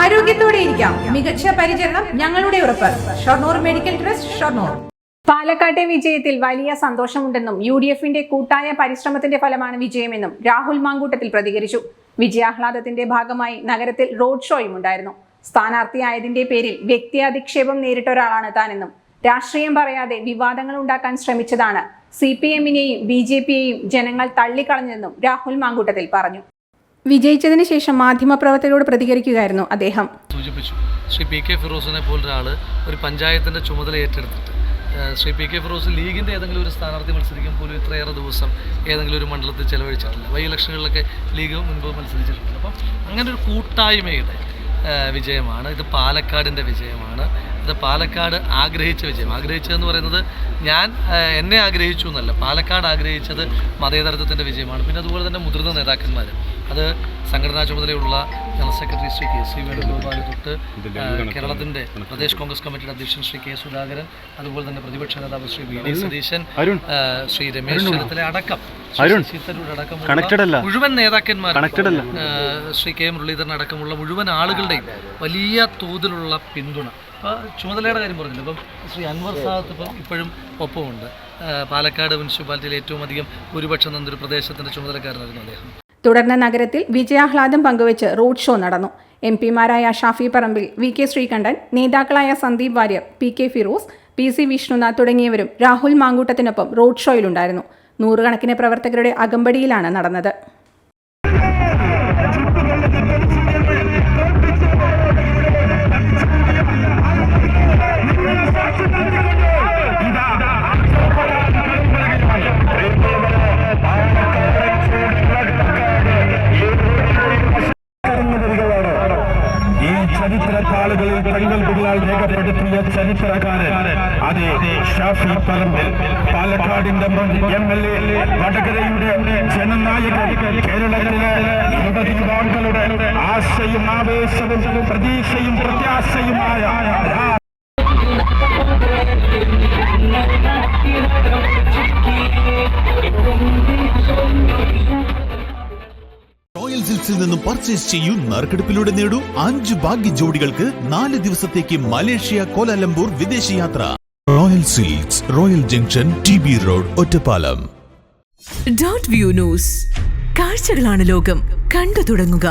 ആരോഗ്യത്തോടെ ഇരിക്കാം. മികച്ച പരിചരണം ഞങ്ങളുടെ ഉറപ്പ്. Shoranur medical trust, Shoranur. പാലക്കാട്ടെ വിജയത്തിൽ വലിയ സന്തോഷമുണ്ടെന്നും UDFന്റെ കൂട്ടായ പരിശ്രമത്തിന്റെ ഫലമാണ് വിജയമെന്നും രാഹുൽ മാങ്കൂട്ടത്തിൽ പ്രതികരിച്ചു. വിജയാഹ്ലാദത്തിന്റെ ഭാഗമായി നഗരത്തിൽ റോഡ് ഷോയും ഉണ്ടായിരുന്നു. സ്ഥാനാർത്ഥിയായതിന്റെ പേരിൽ വ്യക്തിയധിക്ഷേപം നേരിട്ട ഒരാളാണ് താനെന്നും രാഷ്ട്രീയം പറയാതെ വിവാദങ്ങൾ ഉണ്ടാക്കാൻ ശ്രമിച്ചതാണ് CPMനെയും BJPയെയും ജനങ്ങൾ തള്ളിക്കളഞ്ഞതെന്നും രാഹുൽ മാങ്കൂട്ടത്തിൽ പറഞ്ഞു. വിജയിച്ചതിന് ശേഷം മാധ്യമപ്രവർത്തകരോട് പ്രതികരിക്കുകയായിരുന്നു അദ്ദേഹം. സൂചിപ്പിച്ചു ശ്രീ PK ഫിറോസിനെ പോലൊരാൾ ഒരു പഞ്ചായത്തിൻ്റെ ചുമതല ഏറ്റെടുത്തിട്ട് ശ്രീ PK ഫിറോസ് ലീഗിൻ്റെ ഏതെങ്കിലും ഒരു സ്ഥാനാർത്ഥി മത്സരിക്കാൻ പോലും ഇത്രയേറെ ദിവസം ഏതെങ്കിലും ഒരു മണ്ഡലത്തിൽ ചെലവഴിച്ചിട്ടില്ല. ഇലക്ഷനുകളിലൊക്കെ ലീഗ് മുൻപ് മത്സരിച്ചിട്ടുണ്ട്. അപ്പം അങ്ങനെ ഒരു കൂട്ടായ്മയുടെ വിജയമാണ് ഇത്. പാലക്കാടിൻ്റെ വിജയമാണ് ഇത്. പാലക്കാട് ആഗ്രഹിച്ച വിജയം. ആഗ്രഹിച്ചതെന്ന് പറയുന്നത് എന്നെ ആഗ്രഹിച്ചു എന്നല്ല, പാലക്കാട് ആഗ്രഹിച്ചത് മതേതരത്വത്തിൻ്റെ വിജയമാണ്. പിന്നെ അതുപോലെ തന്നെ മുതിർന്ന നേതാക്കന്മാർ, അത് സംഘടനാ ചുമതലയുള്ള general secretary Shri KC Venugopal തൊട്ട് കേരളത്തിൻ്റെ പ്രദേശ് കോൺഗ്രസ് കമ്മിറ്റിയുടെ അധ്യക്ഷൻ ശ്രീ K സുധാകരൻ, അതുപോലെ തന്നെ പ്രതിപക്ഷ നേതാവ് ശ്രീ VD സതീശൻ, ശ്രീ രമേശ് ചെന്നിത്തല അടക്കം, മുഴുവൻ നേതാക്കന്മാരും, ശ്രീ K മുരളീധരൻ അടക്കമുള്ള മുഴുവൻ ആളുകളുടെയും വലിയ തോതിലുള്ള പിന്തുണ. അപ്പോൾ ചുമതലയുടെ കാര്യം പറഞ്ഞില്ല. ഇപ്പം ശ്രീ അൻവർ സാദത്ത് ഇപ്പോഴും ഒപ്പമുണ്ട്. പാലക്കാട് മുനിസിപ്പാലിറ്റിയിൽ ഏറ്റവും അധികം ഭൂരിപക്ഷം എന്നൊരു പ്രദേശത്തിൻ്റെ ചുമതലക്കാരനായിരുന്നു അദ്ദേഹം. തുടർന്ന് നഗരത്തിൽ വിജയാഹ്ലാദം പങ്കുവച്ച് റോഡ് ഷോ നടന്നു. MP മാരായ ഷാഫി പറമ്പിൽ, VK ശ്രീകണ്ഠൻ, നേതാക്കളായ സന്ദീപ് വാര്യർ, PK ഫിറോസ്, PC വിഷ്ണുനാഥ് തുടങ്ങിയവരും രാഹുൽ മാങ്കൂട്ടത്തിനൊപ്പം റോഡ് ഷോയിലുണ്ടായിരുന്നു. നൂറുകണക്കിന് പ്രവർത്തകരുടെ അകമ്പടിയിലാണ് നടന്നത്. ചരിത്രത്താളുകളിൽ സങ്കല്പങ്ങളാൽ രേഖപ്പെടുത്തിയ ചരിത്രകാരൻ അതെ ഷാഫി പറമ്പിൽ, പാലക്കാടിന്റെ MLA, വടകരയുടെ ജനനായകൻ, കേരളത്തിലെ യുവതിവാക്കളുടെ ആശയും ആവേശവും പ്രതീക്ഷയും പ്രത്യാശയുമായ റോയൽ സിൽക്സിൽ നിന്നും പർച്ചേസ് ചെയ്യൂ. നറുക്കെടുപ്പിലൂടെ നേടൂ 5 ഭാഗ്യ ജോഡികൾക്ക് 4 ദിവസത്തേക്ക് മലേഷ്യ, കോലാലംപൂർ വിദേശയാത്ര. Royal Silks, Royal Junction, TB road, Ottapalam. .view news. കാഴ്ചകളാണ് ലോകം. കണ്ടു തുടങ്ങുക.